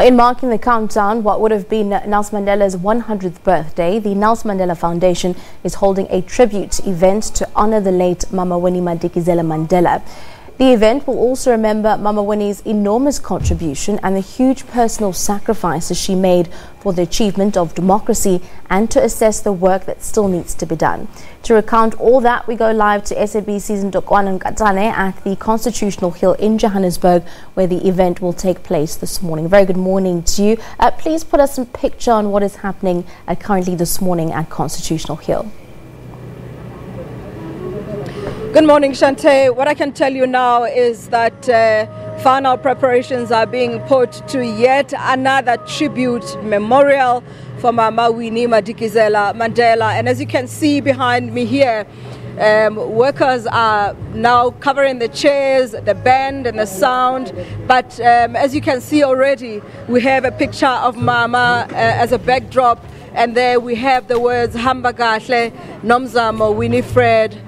In marking the countdown, what would have been Nelson Mandela's 100th birthday, the Nelson Mandela Foundation is holding a tribute event to honor the late Mama Winnie Madikizela-Mandela. The event will also remember Mama Winnie's enormous contribution and the huge personal sacrifices she made for the achievement of democracy and to assess the work that still needs to be done. To recount all that, we go live to SABC's Nthokoana and Ngatane at the Constitutional Hill in Johannesburg, where the event will take place this morning. Very good morning to you. Please put us some picture on what is happening currently this morning at Constitutional Hill. Good morning, Shante. What I can tell you now is that final preparations are being put to yet another tribute memorial for Mama Winnie Madikizela-Mandela. And as you can see behind me here, workers are now covering the chairs, the band and the sound. But as you can see already, we have a picture of Mama as a backdrop. And there we have the words Hamba Kahle, Nomzamo Winifred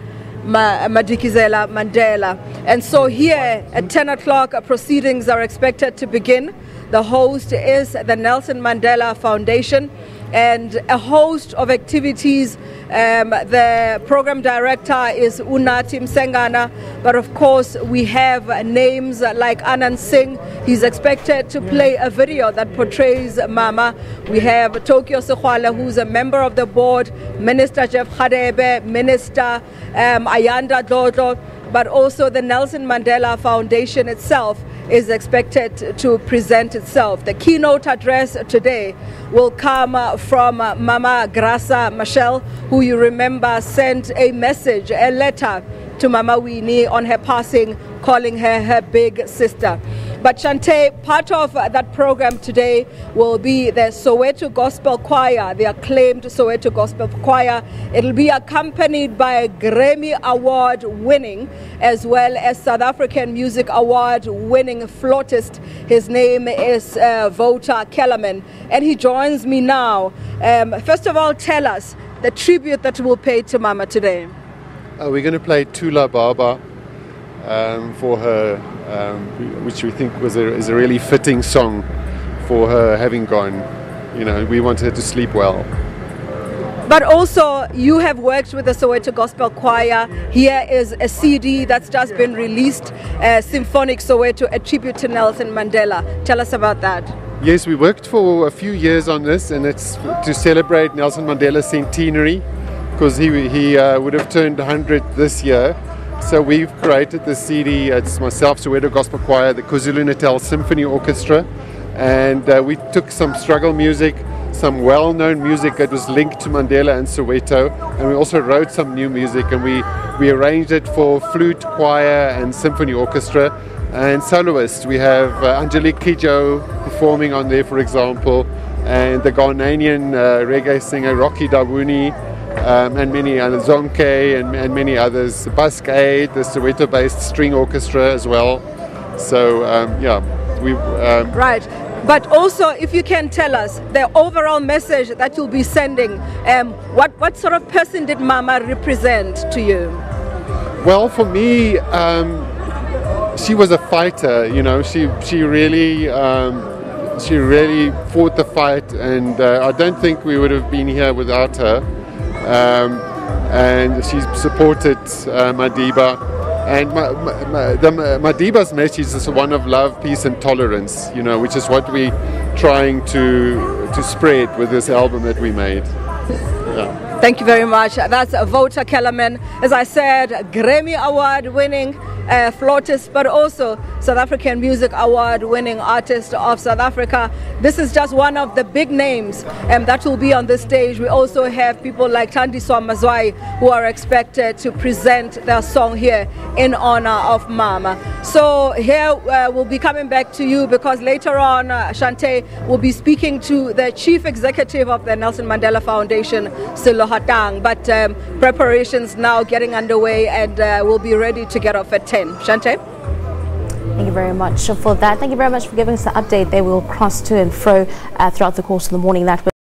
Madikizela-Mandela. And so here at 10 o'clock, proceedings are expected to begin. The host is the Nelson Mandela Foundation and a host of activities. The program director is Unati Msengana, but of course we have names like Anand Singh. He's expected to play a video that portrays Mama. We have Tokyo Sekhwala, who's a member of the board, Minister Jeff Khadebe, Minister Ayanda Dlodlo, but also the Nelson Mandela Foundation itself is expected to present itself. The keynote address today will come from Mama Grasa Machel, who you remember sent a message, a letter to Mama Winnie on her passing, calling her her big sister. But Shante, part of that program today will be the Soweto Gospel Choir, the acclaimed Soweto Gospel Choir. It'll be accompanied by a Grammy Award winning as well as South African Music Award winning flautist. His name is Nthokoana Kellerman, and he joins me now. First of all, tell us the tribute that we'll pay to Mama today. We're going to play Tula Baba for her, which we think is a really fitting song for her having gone. You know, we want her to sleep well. But also, you have worked with the Soweto Gospel Choir. Here is a CD that's just been released, Symphonic Soweto, a tribute to Nelson Mandela. Tell us about that. Yes, we worked for a few years on this, and it's to celebrate Nelson Mandela's centenary, because he would have turned 100 this year. So we've created this CD. It's myself, Soweto Gospel Choir, the KwaZulu-Natal Symphony Orchestra, and we took some struggle music, some well-known music that was linked to Mandela and Soweto, and we also wrote some new music, and we arranged it for flute, choir and symphony orchestra and soloists. We have Angelique Kidjo performing on there, for example, and the Ghanaian reggae singer Rocky Dawuni, and many others, Zonke and many others, Basque Aid, the Soweto-based string orchestra as well. So yeah, we right. But also, if you can tell us the overall message that you'll be sending, what sort of person did Mama represent to you? Well, for me, she was a fighter. You know, she really fought the fight, and I don't think we would have been here without her. And she supported Madiba. And Madiba's message is one of love, peace and tolerance, you know, which is what we're trying to spread with this album that we made. Yeah. Thank you very much. That's Nthokoana Kellerman, as I said, Grammy Award winning flautist, but also South African Music Award winning artist of South Africa. This is just one of the big names that will be on this stage. We also have people like Thandiswa Mazwai who are expected to present their song here in honor of Mama. So here we'll be coming back to you, because later on Shante will be speaking to the chief executive of the Nelson Mandela Foundation, Silo Hatang. But preparations now getting underway, and we'll be ready to get off at 10. Shante? Thank you very much for that. Thank you very much for giving us the update. They will cross to and fro throughout the course of the morning. That